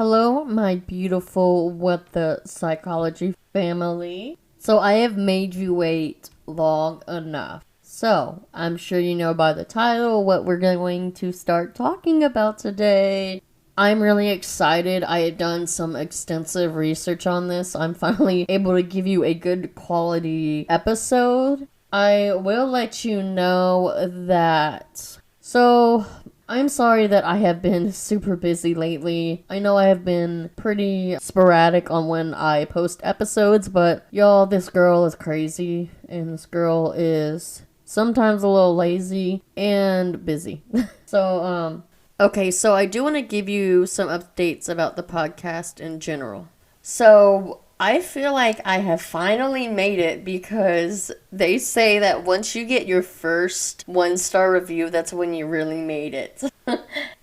Hello, my beautiful What the Psychology family. So I have made you wait long enough. So I'm sure you know by the title what we're going to start talking about today. I'm really excited. I had done some extensive research on this. I'm finally able to give you a good quality episode. I will let you know that. So, I'm sorry that I have been super busy lately. I know I have been pretty sporadic on when I post episodes, but y'all, this girl is crazy, and this girl is sometimes a little lazy and busy. Okay, so I do want to give you some updates about the podcast in general. So, I feel like I have finally made it because they say that once you get your first 1-star review, that's when you really made it.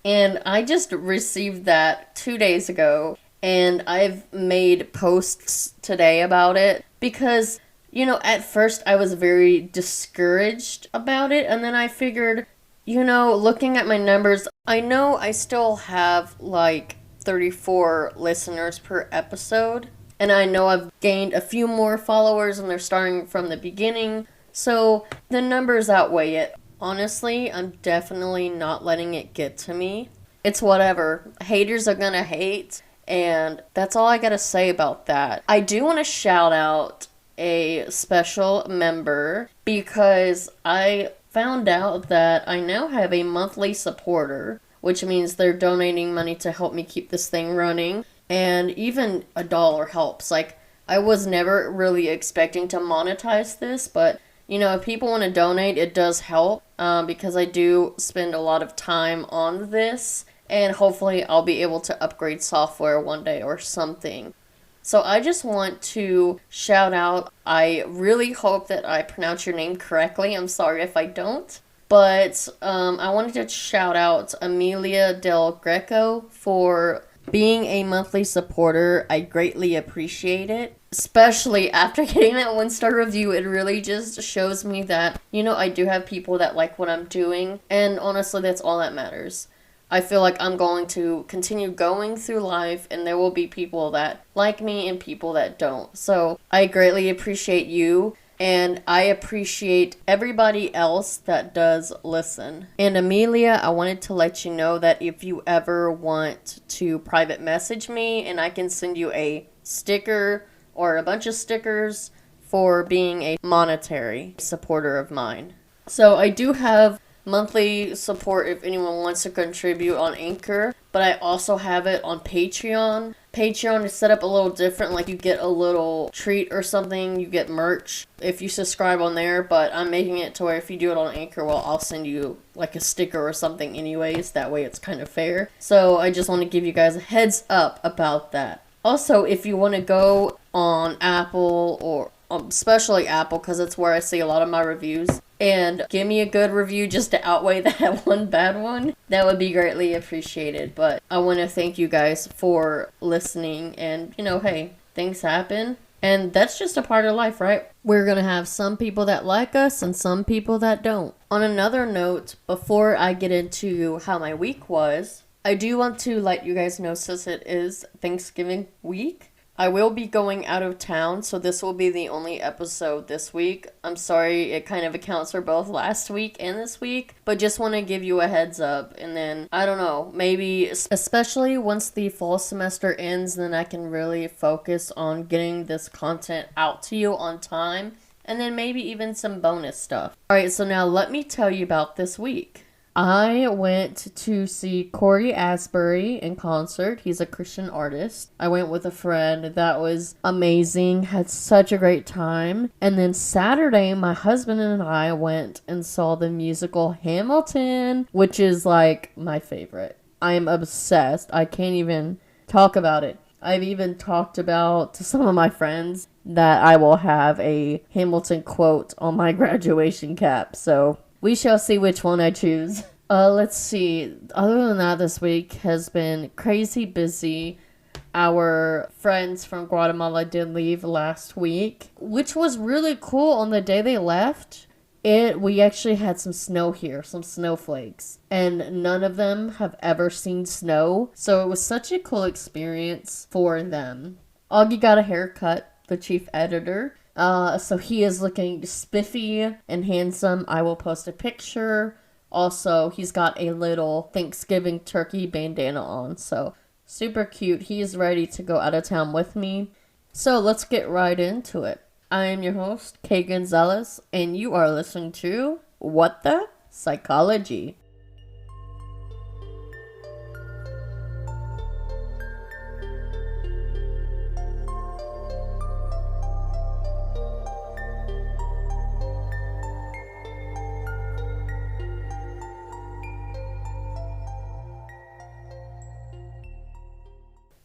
And I just received that 2 days ago, and I've made posts today about it because, at first I was very discouraged about it, and then I figured, looking at my numbers, I know I still have like 34 listeners per episode. And I know I've gained a few more followers and they're starting from the beginning. So the numbers outweigh it. Honestly, I'm definitely not letting it get to me. It's whatever. Haters are gonna hate. And that's all I gotta say about that. I do want to shout out a special member because I found out that I now have a monthly supporter, which means they're donating money to help me keep this thing running. And even $1 helps. Like, I was never really expecting to monetize this, but, if people want to donate, it does help, because I do spend a lot of time on this, and hopefully I'll be able to upgrade software one day or something. So I just want to shout out, I really hope that I pronounce your name correctly. I'm sorry if I don't. But I wanted to shout out Amelia Del Greco for being a monthly supporter. I greatly appreciate it. Especially after getting that 1-star review, it really just shows me that, I do have people that like what I'm doing. And honestly, that's all that matters. I feel like I'm going to continue going through life, and there will be people that like me and people that don't. So I greatly appreciate you. And I appreciate everybody else that does listen. And Amelia, I wanted to let you know that if you ever want to private message me, and I can send you a sticker or a bunch of stickers for being a monetary supporter of mine. So I do have monthly support if anyone wants to contribute on Anchor, but I also have it on Patreon. Patreon is set up a little different, like you get a little treat or something, you get merch if you subscribe on there, but I'm making it to where if you do it on Anchor, well, I'll send you like a sticker or something anyways, that way it's kind of fair. So I just want to give you guys a heads up about that. Also, if you want to go on Apple, or especially Apple, because it's where I see a lot of my reviews, and give me a good review just to outweigh that one bad one, that would be greatly appreciated. But I want to thank you guys for listening, and hey, things happen, and that's just a part of life, right? We're gonna have some people that like us and some people that don't. On another note, before I get into how my week was, I do want to let you guys know, since it is Thanksgiving week, I will be going out of town, so this will be the only episode this week. I'm sorry, it kind of accounts for both last week and this week, but just want to give you a heads up. And then, I don't know, maybe, especially once the fall semester ends, then I can really focus on getting this content out to you on time, and then maybe even some bonus stuff. Alright, so now let me tell you about this week. I went to see Corey Asbury in concert. He's a Christian artist. I went with a friend. That was amazing. Had such a great time. And then Saturday, my husband and I went and saw the musical Hamilton, which is like my favorite. I am obsessed. I can't even talk about it. I've even talked about to some of my friends that I will have a Hamilton quote on my graduation cap. So we shall see which one I choose. Let's see. Other than that, this week has been crazy busy. Our friends from Guatemala did leave last week, which was really cool. On the day they left, We actually had some snow here, some snowflakes, and none of them have ever seen snow, so it was such a cool experience for them. Augie got a haircut, the chief editor, so he is looking spiffy and handsome. I will post a picture. Also, he's got a little Thanksgiving turkey bandana on, so super cute. He is ready to go out of town with me. So let's get right into it. I am your host, Kay Gonzalez, and you are listening to What the Psychology.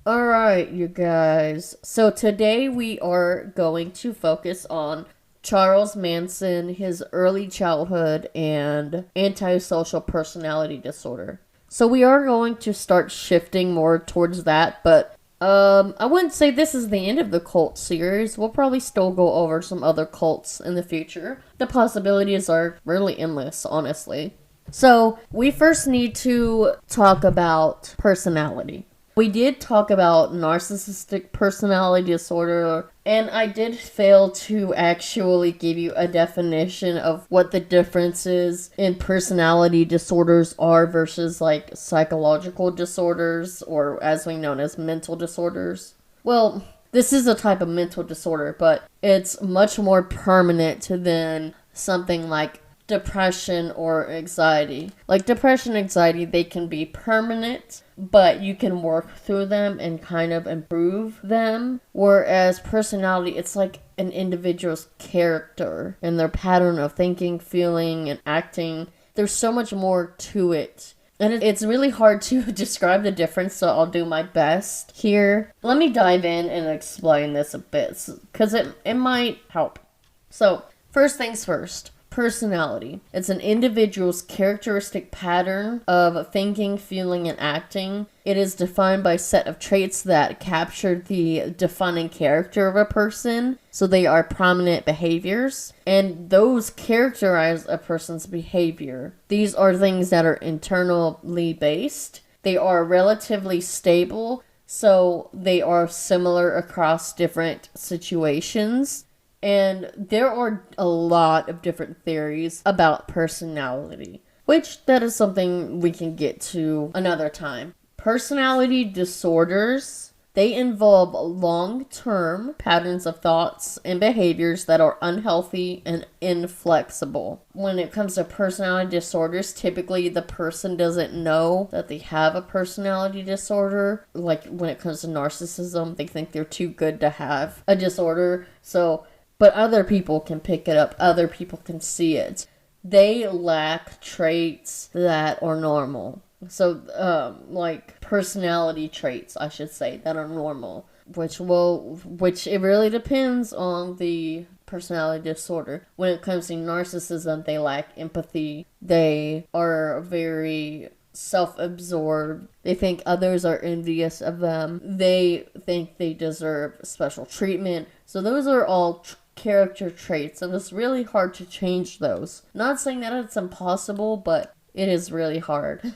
Alright, you guys. So today we are going to focus on Charles Manson, his early childhood, and antisocial personality disorder. So we are going to start shifting more towards that, but I wouldn't say this is the end of the cult series. We'll probably still go over some other cults in the future. The possibilities are really endless, honestly. So we first need to talk about personality. We did talk about narcissistic personality disorder, and I did fail to actually give you a definition of what the differences in personality disorders are versus like psychological disorders, or as we know as mental disorders. Well, this is a type of mental disorder, but it's much more permanent than something like depression or anxiety. Like depression, anxiety, they can be permanent, but you can work through them and kind of improve them. Whereas personality, it's like an individual's character and their pattern of thinking, feeling, and acting. There's so much more to it. And it's really hard to describe the difference, so I'll do my best here. Let me dive in and explain this a bit, because it might help. So, first things first. Personality. It's an individual's characteristic pattern of thinking, feeling, and acting. It is defined by a set of traits that capture the defining character of a person, so they are prominent behaviors, and those characterize a person's behavior. These are things that are internally based. They are relatively stable, so they are similar across different situations. And there are a lot of different theories about personality, which that is something we can get to another time. Personality disorders, they involve long-term patterns of thoughts and behaviors that are unhealthy and inflexible. When it comes to personality disorders, typically the person doesn't know that they have a personality disorder. Like when it comes to narcissism, they think they're too good to have a disorder. But other people can pick it up. Other people can see it. They lack traits that are normal. So, like personality traits, I should say, that are normal. Which it really depends on the personality disorder. When it comes to narcissism, they lack empathy. They are very self-absorbed. They think others are envious of them. They think they deserve special treatment. So those are all character traits, and it's really hard to change those. Not saying that it's impossible, but it is really hard.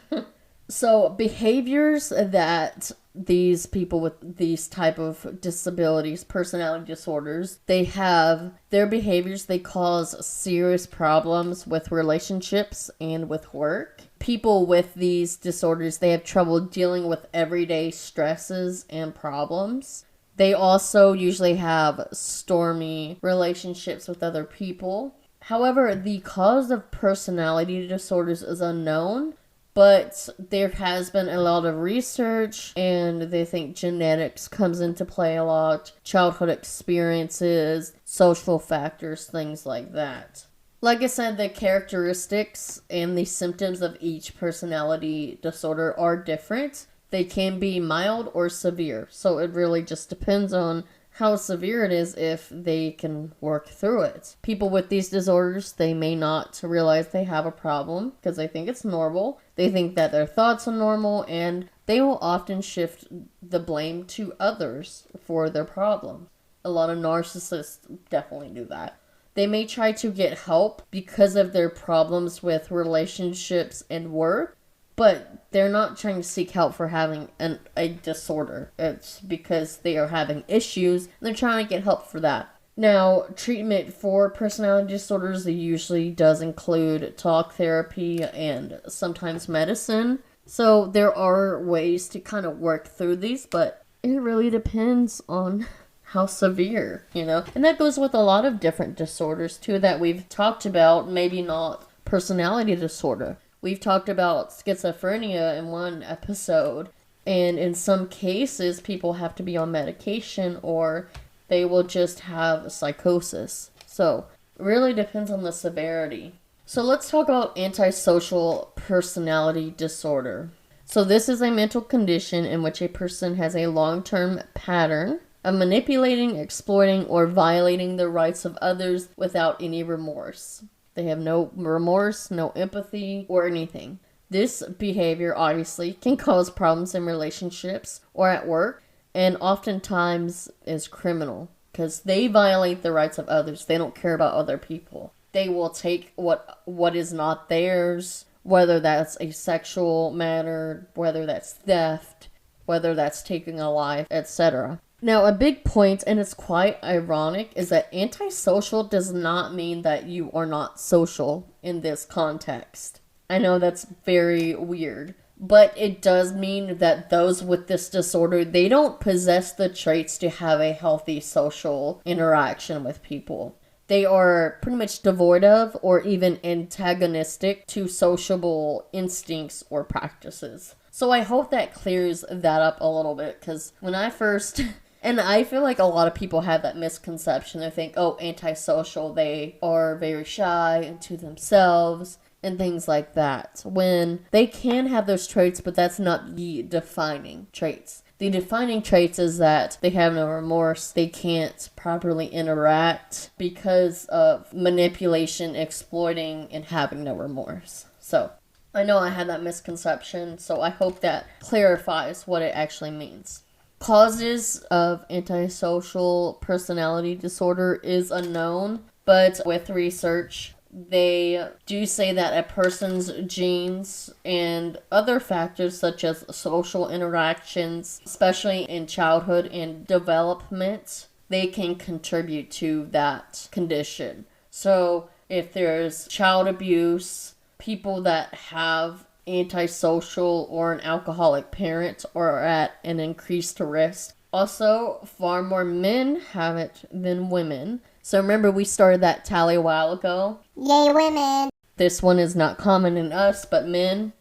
So behaviors that these people with these type of disabilities, personality disorders, they have their behaviors, they cause serious problems with relationships and with work. People with these disorders, they have trouble dealing with everyday stresses and problems. They also usually have stormy relationships with other people. However, the cause of personality disorders is unknown, but there has been a lot of research, and they think genetics comes into play a lot, childhood experiences, social factors, things like that. Like I said, the characteristics and the symptoms of each personality disorder are different. They can be mild or severe, so it really just depends on how severe it is if they can work through it. People with these disorders, they may not realize they have a problem because they think it's normal. They think that their thoughts are normal, and they will often shift the blame to others for their problems. A lot of narcissists definitely do that. They may try to get help because of their problems with relationships and work, but they're not trying to seek help for having a disorder. It's because they are having issues, and they're trying to get help for that. Now, treatment for personality disorders usually does include talk therapy and sometimes medicine. So there are ways to kind of work through these, but it really depends on how severe, And that goes with a lot of different disorders, too, that we've talked about. Maybe not personality disorder. We've talked about schizophrenia in one episode. And in some cases, people have to be on medication or they will just have psychosis. So it really depends on the severity. So let's talk about antisocial personality disorder. So this is a mental condition in which a person has a long-term pattern of manipulating, exploiting, or violating the rights of others without any remorse. They have no remorse, no empathy, or anything. This behavior obviously can cause problems in relationships or at work, and oftentimes is criminal because they violate the rights of others. They don't care about other people. They will take what is not theirs, whether that's a sexual matter, whether that's theft, whether that's taking a life, etc. Now, a big point, and it's quite ironic, is that antisocial does not mean that you are not social in this context. I know that's very weird, but it does mean that those with this disorder, they don't possess the traits to have a healthy social interaction with people. They are pretty much devoid of or even antagonistic to sociable instincts or practices. So I hope that clears that up a little bit, because when I first... And I feel like a lot of people have that misconception. They think, oh, antisocial, they are very shy and to themselves and things like that. When they can have those traits, but that's not the defining traits. The defining traits is that they have no remorse, they can't properly interact because of manipulation, exploiting, and having no remorse. So, I know I had that misconception, so I hope that clarifies what it actually means. Causes of antisocial personality disorder is unknown, but with research, they do say that a person's genes and other factors such as social interactions, especially in childhood and development, they can contribute to that condition. So if there's child abuse, people that have antisocial or an alcoholic parent are at an increased risk. Also, far more men have it than women. So remember, we started that tally a while ago. Yay, women! This one is not common in us, but men,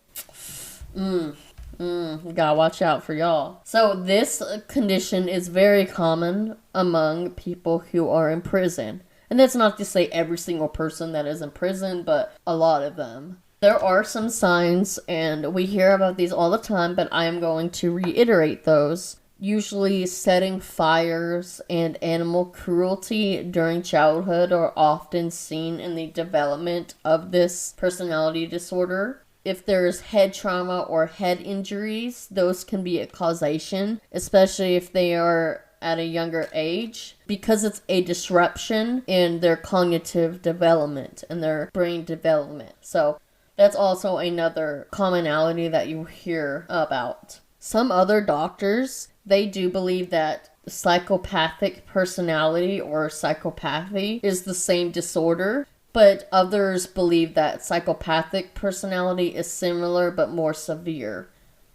you gotta watch out for y'all. So this condition is very common among people who are in prison. And that's not to say every single person that is in prison, but a lot of them. There are some signs, and we hear about these all the time, but I am going to reiterate those. Usually setting fires and animal cruelty during childhood are often seen in the development of this personality disorder. If there's head trauma or head injuries, those can be a causation, especially if they are at a younger age, because it's a disruption in their cognitive development and their brain development. So that's also another commonality that you hear about. Some other doctors, they do believe that psychopathic personality or psychopathy is the same disorder, but others believe that psychopathic personality is similar but more severe.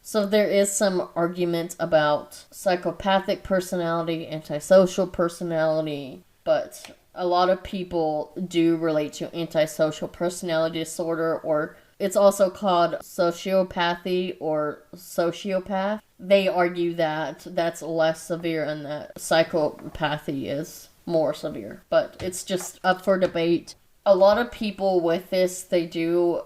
So there is some argument about psychopathic personality, antisocial personality, but a lot of people do relate to antisocial personality disorder, or it's also called sociopathy or sociopath. They argue that that's less severe and that psychopathy is more severe, but it's just up for debate. A lot of people with this, they do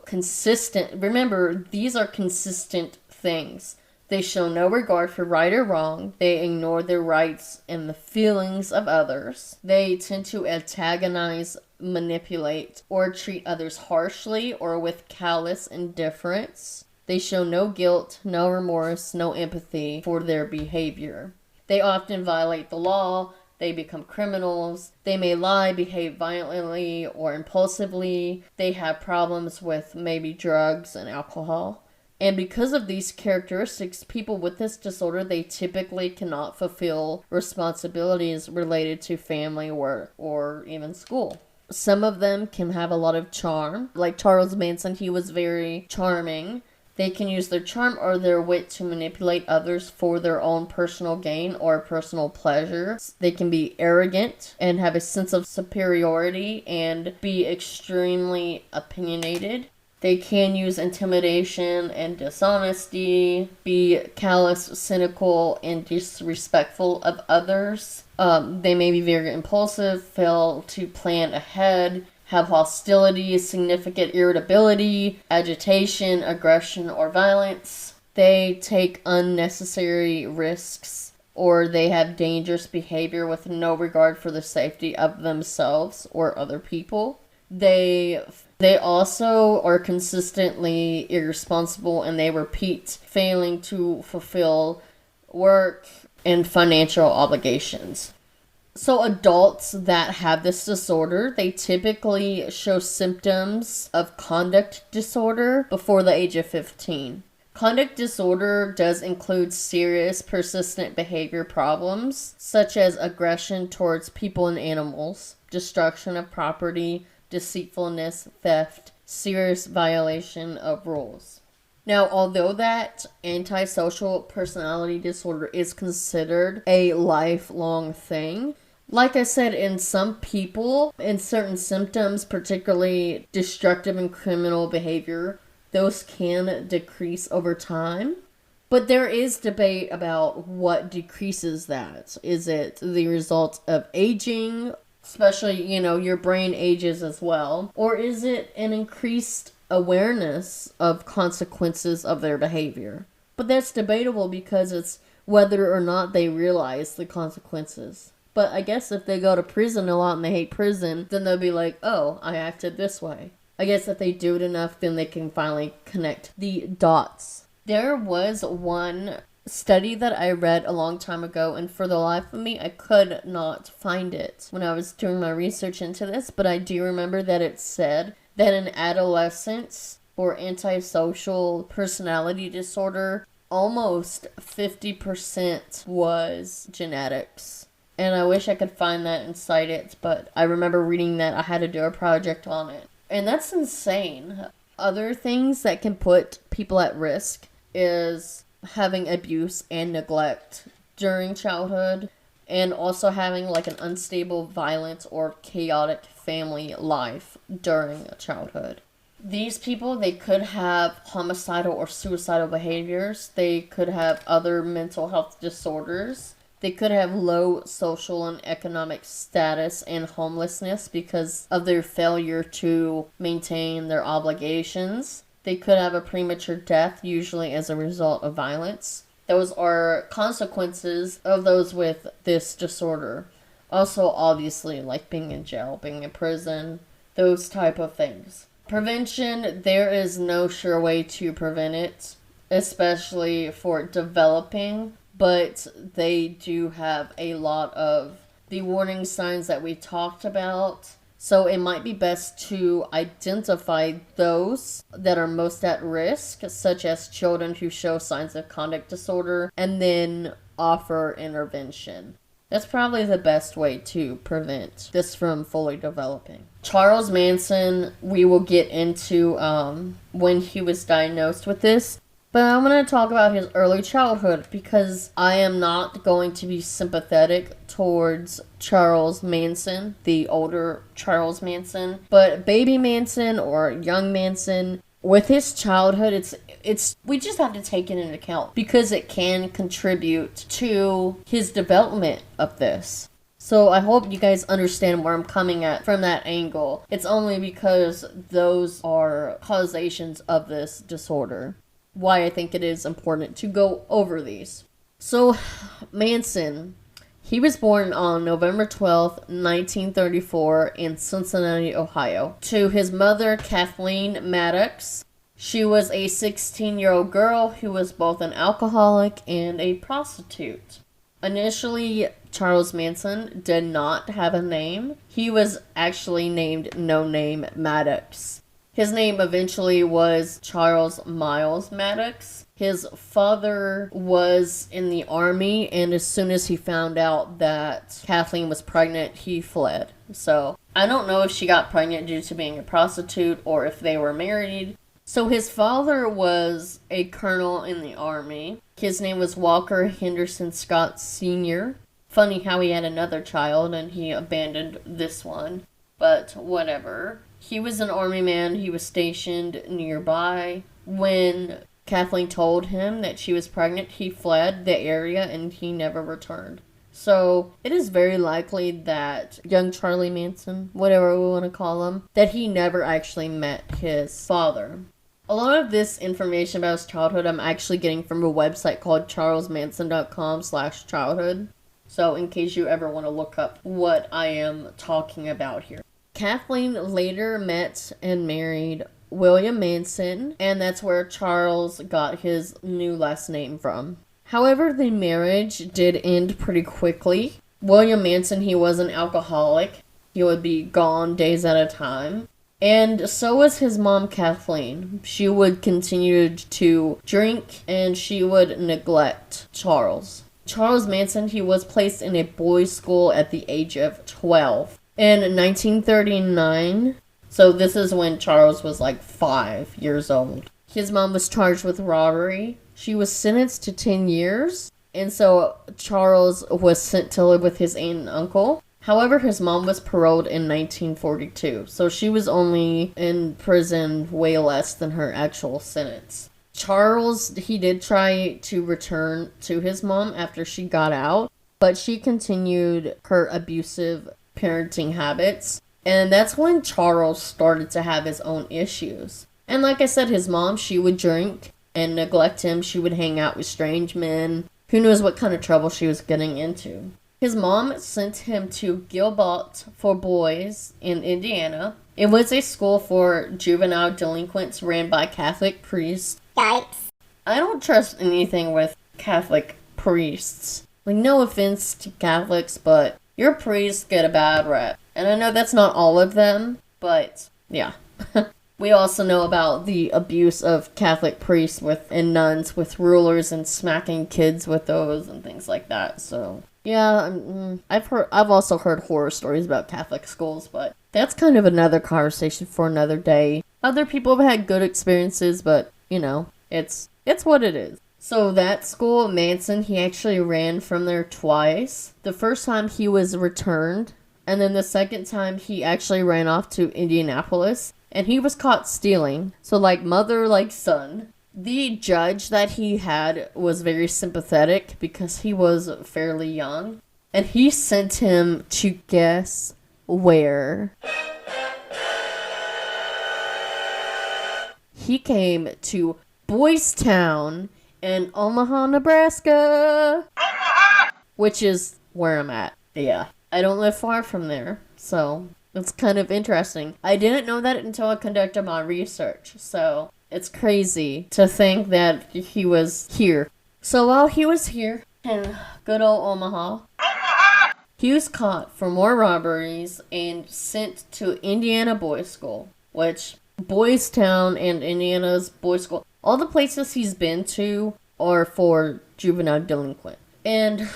remember, these are consistent things. They show no regard for right or wrong. They ignore the rights and the feelings of others. They tend to antagonize, manipulate, or treat others harshly or with callous indifference. They show no guilt, no remorse, no empathy for their behavior. They often violate the law. They become criminals. They may lie, behave violently or impulsively. They have problems with maybe drugs and alcohol. And because of these characteristics, people with this disorder, they typically cannot fulfill responsibilities related to family, work, or even school. Some of them can have a lot of charm. Like Charles Manson, he was very charming. They can use their charm or their wit to manipulate others for their own personal gain or personal pleasure. They can be arrogant and have a sense of superiority and be extremely opinionated. They can use intimidation and dishonesty, be callous, cynical, and disrespectful of others. They may be very impulsive, fail to plan ahead, have hostility, significant irritability, agitation, aggression, or violence. They take unnecessary risks, or they have dangerous behavior with no regard for the safety of themselves or other people. They also are consistently irresponsible, and they repeat failing to fulfill work and financial obligations. So adults that have this disorder, they typically show symptoms of conduct disorder before the age of 15. Conduct disorder does include serious, persistent behavior problems, such as aggression towards people and animals, destruction of property, deceitfulness, theft, serious violation of rules. Now, although that antisocial personality disorder is considered a lifelong thing, like I said, in some people, in certain symptoms, particularly destructive and criminal behavior, those can decrease over time. But there is debate about what decreases that. Is it the result of aging, especially, your brain ages as well? Or is it an increased awareness of consequences of their behavior? But that's debatable because it's whether or not they realize the consequences. But I guess if they go to prison a lot and they hate prison, then they'll be like, oh, I acted this way. I guess if they do it enough, then they can finally connect the dots. There was one study that I read a long time ago, and for the life of me, I could not find it when I was doing my research into this, but I do remember that it said that in adolescence, for antisocial personality disorder, almost 50% was genetics. And I wish I could find that and cite it, but I remember reading that I had to do a project on it. And that's insane. Other things that can put people at risk is having abuse and neglect during childhood, and also having like an unstable, violent, or chaotic family life during childhood. These people, they could have homicidal or suicidal behaviors. They could have other mental health disorders. They could have low social and economic status and homelessness because of their failure to maintain their obligations. They could have a premature death, usually as a result of violence. Those are consequences of those with this disorder. Also, obviously, like being in jail, being in prison, those type of things. Prevention, there is no sure way to prevent it, especially for developing. But they do have a lot of the warning signs that we talked about. So it might be best to identify those that are most at risk, such as children who show signs of conduct disorder, and then offer intervention. That's probably the best way to prevent this from fully developing. Charles Manson, we will get into when he was diagnosed with this. But I'm going to talk about his early childhood because I am not going to be sympathetic towards Charles Manson, the older Charles Manson. But baby Manson or young Manson, with his childhood, it's we just have to take it into account because it can contribute to his development of this. So I hope you guys understand where I'm coming at from that angle. It's only because those are causations of this disorder. Why I think it is important to go over these. So, Manson, he was born on November 12th, 1934 in Cincinnati, Ohio, to his mother, Kathleen Maddox. She was a 16-year-old girl who was both an alcoholic and a prostitute. Initially, Charles Manson did not have a name. He was actually named No Name Maddox. His name eventually was Charles Miles Maddox. His father was in the army, and as soon as he found out that Kathleen was pregnant, he fled. So, I don't know if she got pregnant due to being a prostitute or if they were married. So his father was a colonel in the army. His name was Walker Henderson Scott Sr. Funny how he had another child and he abandoned this one. But whatever. He was an army man. He was stationed nearby. When Kathleen told him that she was pregnant, he fled the area and he never returned. So it is very likely that young Charlie Manson, whatever we want to call him, that he never actually met his father. A lot of this information about his childhood I'm actually getting from a website called charlesmanson.com/childhood. So in case you ever want to look up what I am talking about here. Kathleen later met and married William Manson, and that's where Charles got his new last name from. However, the marriage did end pretty quickly. William Manson, he was an alcoholic. He would be gone days at a time. And so was his mom, Kathleen. She would continue to drink and she would neglect Charles. Charles Manson, he was placed in a boys' school at the age of 12. In 1939, so this is when Charles was like 5 years old. His mom was charged with robbery. She was sentenced to 10 years. And so Charles was sent to live with his aunt and uncle. However, his mom was paroled in 1942, so she was only in prison way less than her actual sentence. Charles, he did try to return to his mom after she got out, but she continued her abusive parenting habits, and that's when Charles started to have his own issues. And like I said, his mom, she would drink and neglect him. She would hang out with strange men. Who knows what kind of trouble she was getting into. His mom sent him to Gilbert for Boys in Indiana. It was a school for juvenile delinquents ran by Catholic priests. Yikes. I don't trust anything with Catholic priests. Like, no offense to Catholics, but your priests get a bad rep. And I know that's not all of them, but yeah. We also know about the abuse of Catholic priests and nuns with rulers and smacking kids with those and things like that, so... Yeah, I've also heard horror stories about Catholic schools, but that's kind of another conversation for another day. Other people have had good experiences, but, you know, it's what it is. So that school, Manson, he actually ran from there twice. The first time he was returned, and then the second time he actually ran off to Indianapolis, and he was caught stealing. So like mother, like son. The judge that he had was very sympathetic because he was fairly young. And he sent him to guess where. He came to Boys Town in Omaha, Nebraska. Which is where I'm at. Yeah. I don't live far from there. So it's kind of interesting. I didn't know that until I conducted my research. So... it's crazy to think that he was here. So while he was here in good old Omaha, he was caught for more robberies and sent to Indiana Boys School, which Boys Town and Indiana's Boys School, all the places he's been to are for juvenile delinquent. And,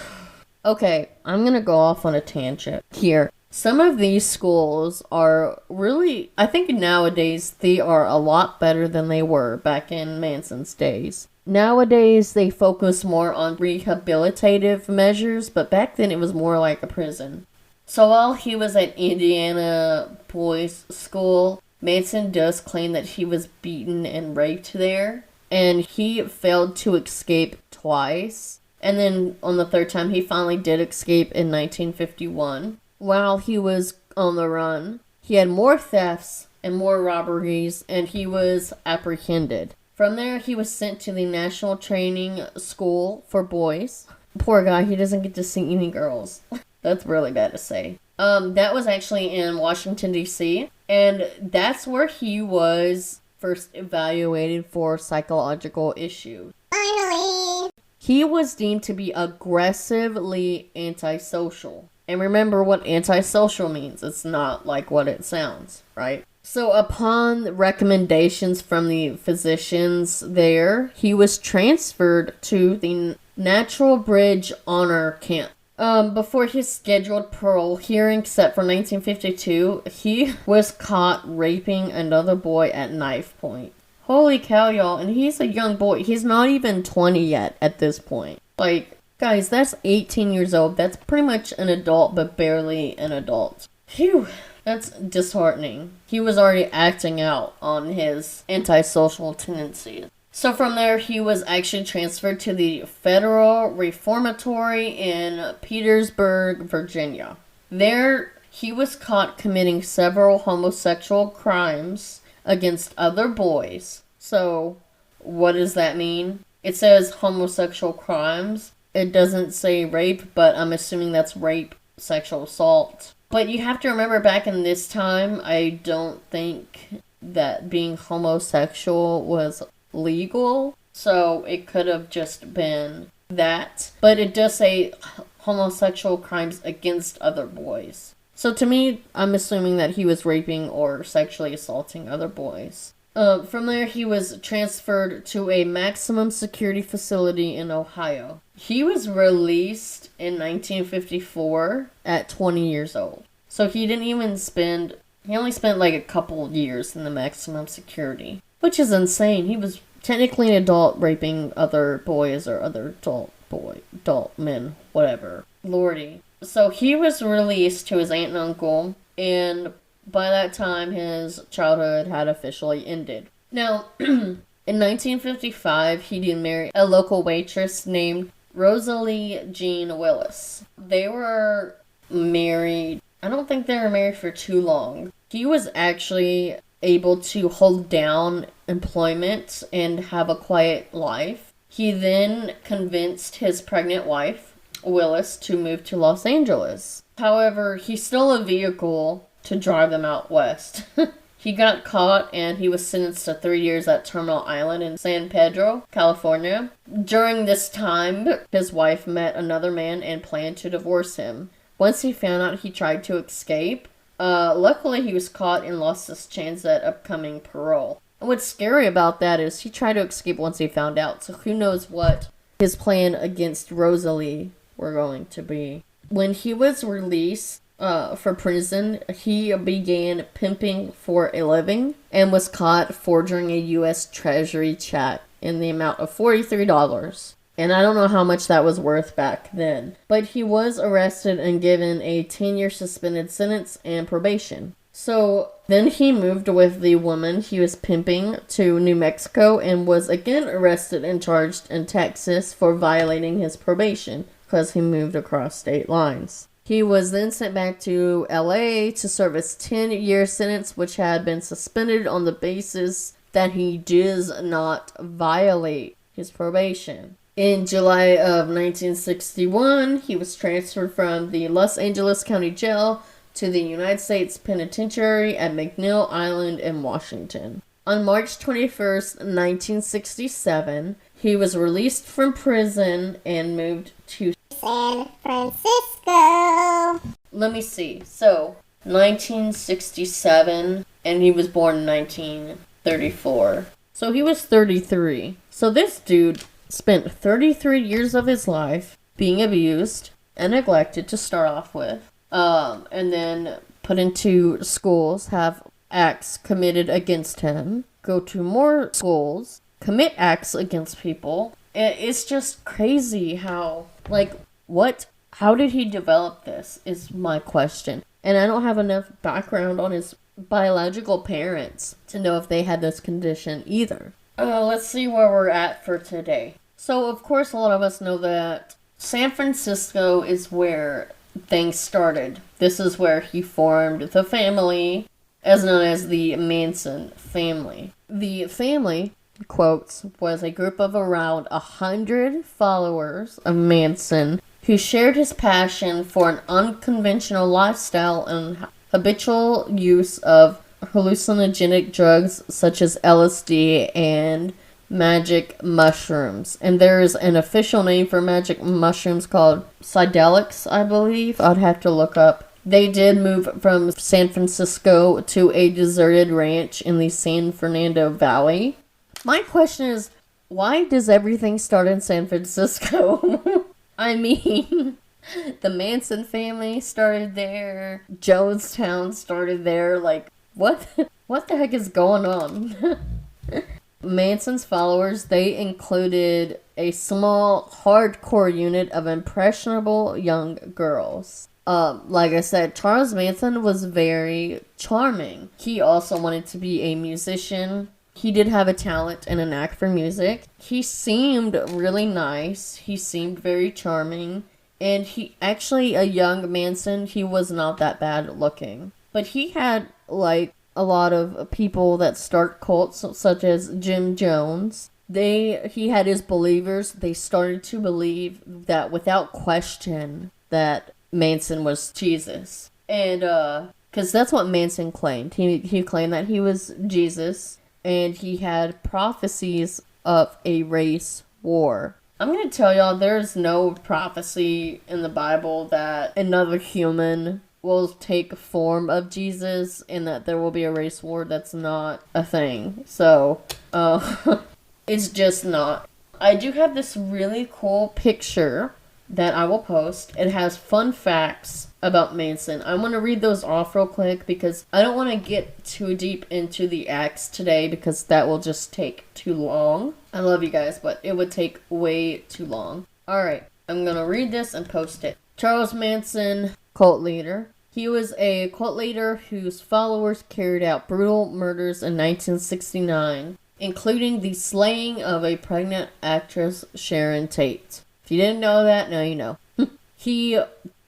okay, I'm gonna go off on a tangent here. Some of these schools are really, I think nowadays they are a lot better than they were back in Manson's days. Nowadays they focus more on rehabilitative measures, but back then it was more like a prison. So while he was at Indiana Boys School, Manson does claim that he was beaten and raped there, and he failed to escape twice. And then on the third time he finally did escape in 1951. While he was on the run, he had more thefts and more robberies, and he was apprehended. From there, he was sent to the National Training School for Boys. Poor guy, he doesn't get to see any girls. That's really bad to say. That was actually in Washington, D.C., and that's where he was first evaluated for psychological issues. Finally! he was deemed to be aggressively antisocial. And remember what antisocial means. It's not like what it sounds, right? So upon recommendations from the physicians there, he was transferred to the Natural Bridge Honor Camp. Before his scheduled parole hearing set for 1952, he was caught raping another boy at knife point. Holy cow, y'all. And he's a young boy. He's not even 20 yet at this point. Like, guys, that's 18 years old. That's pretty much an adult, but barely an adult. Phew. That's disheartening. He was already acting out on his antisocial tendencies. So from there, he was actually transferred to the Federal Reformatory in Petersburg, Virginia. There, he was caught committing several homosexual crimes against other boys. So, what does that mean? It says homosexual crimes. It doesn't say rape, but I'm assuming that's rape, sexual assault. But you have to remember back in this time, I don't think that being homosexual was legal. So it could have just been that. But it does say homosexual crimes against other boys. So to me, I'm assuming that he was raping or sexually assaulting other boys. From there, he was transferred to a maximum security facility in Ohio. He was released in 1954 at 20 years old. So he didn't even spend, he only spent like a couple of years in the maximum security, which is insane. He was technically an adult raping other boys or other adult men, whatever. Lordy. So he was released to his aunt and uncle, and by that time, his childhood had officially ended. Now, in 1955, he did marry a local waitress named Rosalie Jean Willis. They were married. I don't think they were married for too long. He was actually able to hold down employment and have a quiet life. He then convinced his pregnant wife, Willis, to move to Los Angeles. However, he stole a vehicle to drive them out west. He got caught and he was sentenced to 3 years at Terminal Island in San Pedro, California. During this time, his wife met another man and planned to divorce him. Once he found out, he tried to escape. Luckily, he was caught and lost his chance at upcoming parole. And what's scary about that is he tried to escape once he found out, so who knows what his plan against Rosalie were going to be. When he was released for prison, he began pimping for a living and was caught forging a U.S. Treasury check in the amount of $43. And I don't know how much that was worth back then. But he was arrested and given a 10-year suspended sentence and probation. So then he moved with the woman he was pimping to New Mexico and was again arrested and charged in Texas for violating his probation because he moved across state lines. He was then sent back to LA to serve his 10-year sentence, which had been suspended on the basis that he does not violate his probation. In July of 1961, he was transferred from the Los Angeles County Jail to the United States Penitentiary at McNeil Island in Washington. On March 21st, 1967, he was released from prison and moved to San Francisco. Let me see. So, 1967, and he was born in 1934. So he was 33. So this dude spent 33 years of his life being abused and neglected to start off with. And then put into schools, have acts committed against him, go to more schools, commit acts against people. It's just crazy how, how did he develop this is my question. And I don't have enough background on his biological parents to know if they had this condition either. Let's see where we're at for today. So, of course, a lot of us know that San Francisco is where things started. This is where he formed the family, as known as the Manson family. The family, quotes, was a group of around 100 followers of Manson who shared his passion for an unconventional lifestyle and habitual use of hallucinogenic drugs such as LSD and magic mushrooms. And there's an official name for magic mushrooms called psychedelics, I believe. I'd have to look up. They did move from San Francisco to a deserted ranch in the San Fernando Valley. My question is, why does everything start in San Francisco? I mean, the Manson family started there. Jonestown started there. Like, what the heck is going on? Manson's followers, they included a small, hardcore unit of impressionable young girls. Like I said, Charles Manson was very charming. He also wanted to be a musician. He did have a talent and a knack for music. He seemed really nice. He seemed very charming. And he, actually, a young Manson, he was not that bad looking. But he had, like, a lot of people that start cults, such as Jim Jones. He had his believers. They started to believe that without question that Manson was Jesus. And, because that's what Manson claimed. He claimed that he was Jesus. And he had prophecies of a race war. I'm going to tell y'all, there's no prophecy in the Bible that another human will take form of Jesus and that there will be a race war. That's not a thing. So, it's just not. I do have this really cool picture that I will post. It has fun facts about Manson. I want to read those off real quick because I don't want to get too deep into the acts today because that will just take too long. I love you guys, but it would take way too long. Alright, I'm going to read this and post it. Charles Manson, cult leader. He was a cult leader whose followers carried out brutal murders in 1969, including the slaying of a pregnant actress, Sharon Tate. If you didn't know that, now you know. He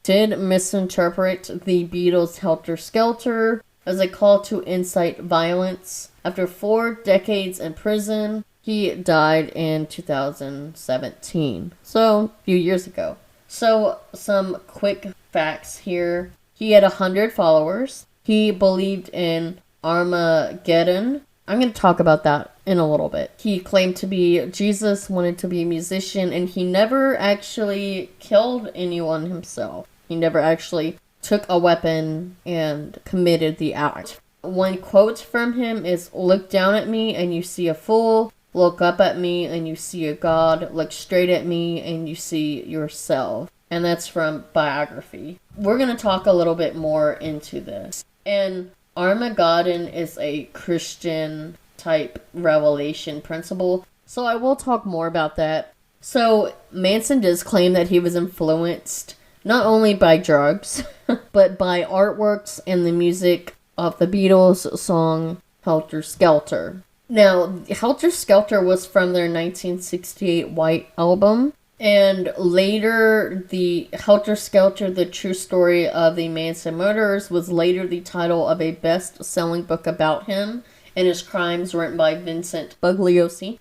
did misinterpret the Beatles' Helter Skelter as a call to incite violence. After 4 decades in prison, he died in 2017. So, a few years ago. So, some quick facts here. He had 100 followers. He believed in Armageddon. I'm going to talk about that in a little bit. He claimed to be Jesus, wanted to be a musician, and he never actually killed anyone himself. He never actually took a weapon and committed the act. One quote from him is, "Look down at me and you see a fool. Look up at me and you see a god. Look straight at me and you see yourself." And that's from Biography. We're going to talk a little bit more into this. And Armageddon is a Christian type revelation principle. So I will talk more about that. So Manson does claim that he was influenced not only by drugs, but by artworks and the music of the Beatles' song Helter Skelter. Now, Helter Skelter was from their 1968 White Album. And later, the Helter Skelter, the true story of the Manson murderers, was later the title of a best-selling book about him and his crimes written by Vincent Bugliosi.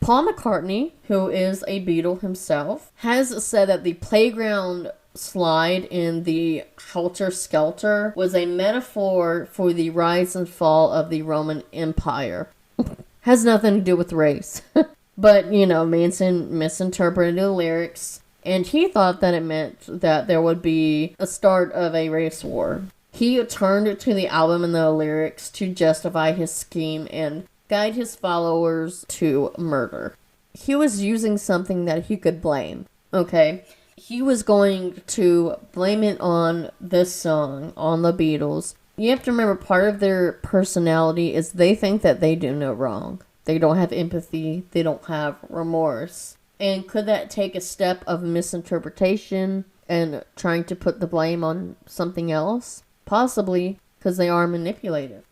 Paul McCartney, who is a Beatle himself, has said that the playground slide in the Helter Skelter was a metaphor for the rise and fall of the Roman Empire. Has nothing to do with race. But, you know, Manson misinterpreted the lyrics, and he thought that it meant that there would be a start of a race war. He turned to the album and the lyrics to justify his scheme and guide his followers to murder. He was using something that he could blame, okay? He was going to blame it on this song, on the Beatles. You have to remember, part of their personality is they think that they do no wrong. They don't have empathy. They don't have remorse. And could that take a step of misinterpretation and trying to put the blame on something else? Possibly, because they are manipulative.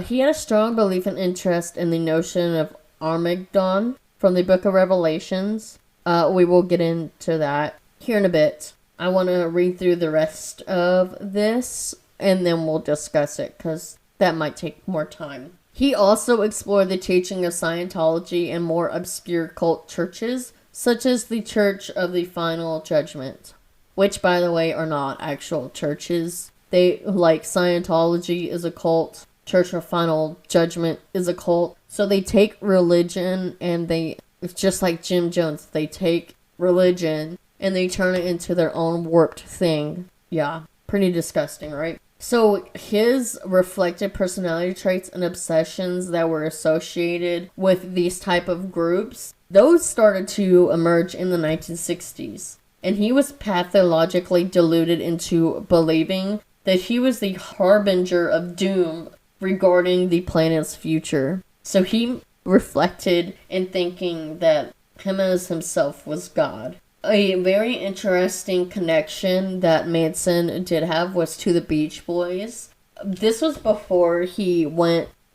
He had a strong belief and interest in the notion of Armageddon from the Book of Revelations. We will get into that here in a bit. I want to read through the rest of this, and then we'll discuss it, because that might take more time. He also explored the teaching of Scientology and more obscure cult churches, such as the Church of the Final Judgment, which, by the way, are not actual churches. They, like, Scientology is a cult, Church of Final Judgment is a cult, So they take religion and it's just like Jim Jones. They take religion and they turn it into their own warped thing. Yeah, pretty disgusting, right? So his reflected personality traits and obsessions that were associated with these type of groups, those started to emerge in the 1960s. And he was pathologically deluded into believing that he was the harbinger of doom regarding the planet's future. So he reflected in thinking that him as himself was God. A very interesting connection that Manson did have was to the Beach Boys. This was before he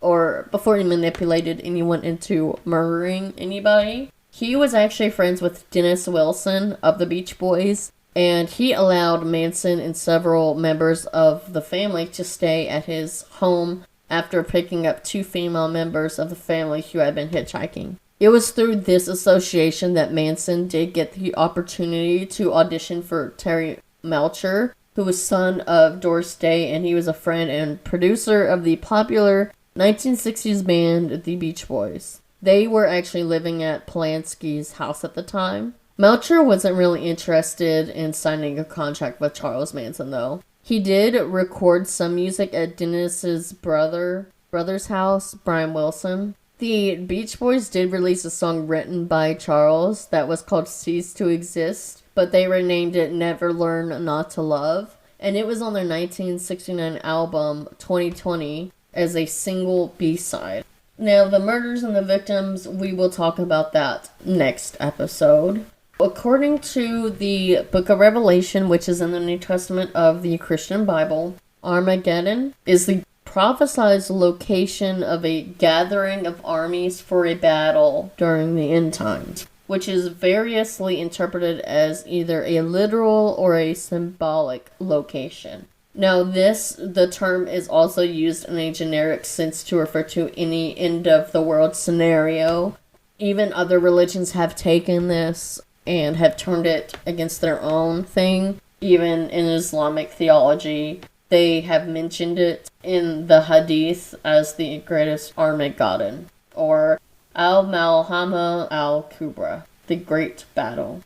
manipulated anyone into murdering anybody. He was actually friends with Dennis Wilson of the Beach Boys, and he allowed Manson and several members of the family to stay at his home after picking up 2 female members of the family who had been hitchhiking. It was through this association that Manson did get the opportunity to audition for Terry Melcher, who was son of Doris Day, and he was a friend and producer of the popular 1960s band The Beach Boys. They were actually living at Polanski's house at the time. Melcher wasn't really interested in signing a contract with Charles Manson, though. He did record some music at Dennis's brother's house, Brian Wilson. The Beach Boys did release a song written by Charles that was called Cease to Exist, but they renamed it Never Learn Not to Love, and it was on their 1969 album 2020 as a single B-side. Now, the murders and the victims, we will talk about that next episode. According to the Book of Revelation, which is in the New Testament of the Christian Bible, Armageddon is the prophesied location of a gathering of armies for a battle during the end times, which is variously interpreted as either a literal or a symbolic location. Now, the term is also used in a generic sense to refer to any end-of-the-world scenario. Even other religions have taken this and have turned it against their own thing. Even in Islamic theology, they have mentioned it in the Hadith as the greatest Armageddon, or Al-Malhama Al-Kubra, the Great Battle.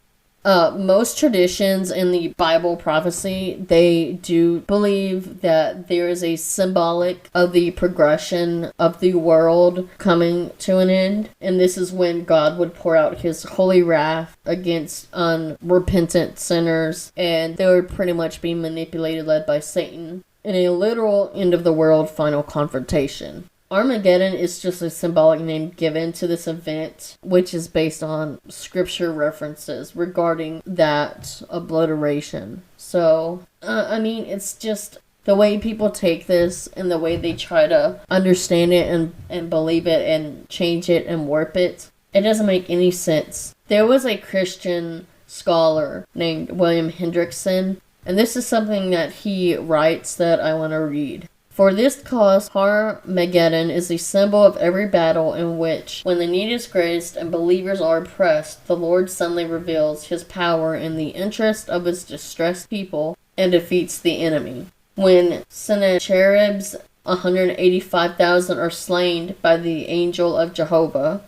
Most traditions in the Bible prophecy, they do believe that there is a symbolic of the progression of the world coming to an end. And this is when God would pour out his holy wrath against unrepentant sinners. And they would pretty much be manipulated, led by Satan, in a literal end of the world final confrontation. Armageddon is just a symbolic name given to this event, which is based on scripture references regarding that obliteration. So, it's just the way people take this and the way they try to understand it and believe it and change it and warp it. It doesn't make any sense. There was a Christian scholar named William Hendrickson, and this is something that he writes that I want to read. For this cause, Armageddon is a symbol of every battle in which, when the need is greatest and believers are oppressed, the Lord suddenly reveals his power in the interest of his distressed people and defeats the enemy. When Sennacherib's 185,000 are slain by the angel of Jehovah,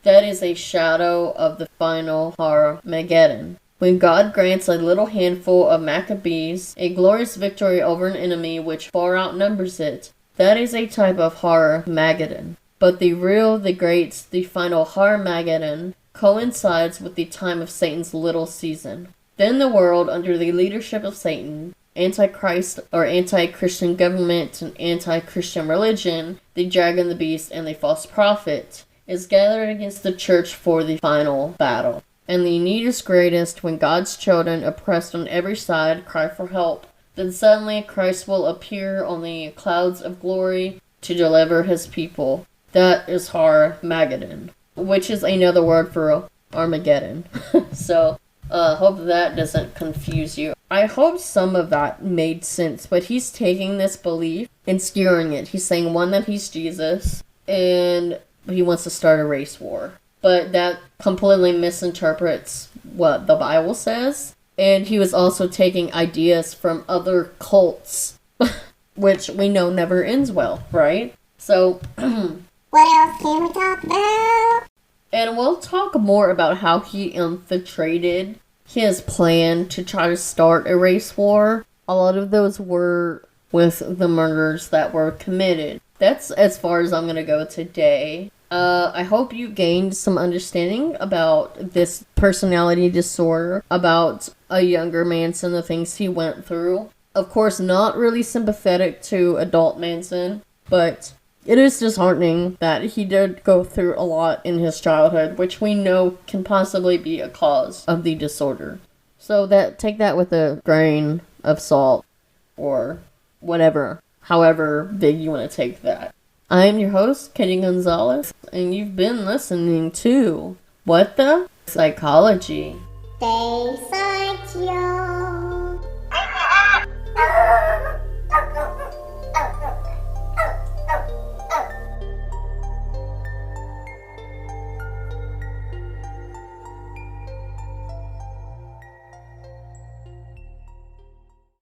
that is a shadow of the final Armageddon. When God grants a little handful of Maccabees a glorious victory over an enemy which far outnumbers it, that is a type of Armageddon. But the real, the great, the final Armageddon coincides with the time of Satan's little season. Then the world, under the leadership of Satan, Antichrist or anti-Christian government and anti-Christian religion, the dragon, the beast, and the false prophet, is gathered against the church for the final battle. And the need is greatest when God's children, oppressed on every side, cry for help. Then suddenly Christ will appear on the clouds of glory to deliver his people. That is Armageddon, which is another word for Armageddon. So, hope that doesn't confuse you. I hope some of that made sense, but he's taking this belief and skewering it. He's saying, one, that he's Jesus, and he wants to start a race war. But that completely misinterprets what the Bible says. And he was also taking ideas from other cults, which we know never ends well, right? So, What else can we talk about? And we'll talk more about how he infiltrated his plan to try to start a race war. A lot of those were with the murders that were committed. That's as far as I'm gonna go today. I hope you gained some understanding about this personality disorder, about a younger Manson, the things he went through. Of course, not really sympathetic to adult Manson, but it is disheartening that he did go through a lot in his childhood, which we know can possibly be a cause of the disorder. So take that with a grain of salt, or whatever, however big you want to take that. I am your host, Katie Gonzalez, and you've been listening to What the Psychology. Stay psych, y'all.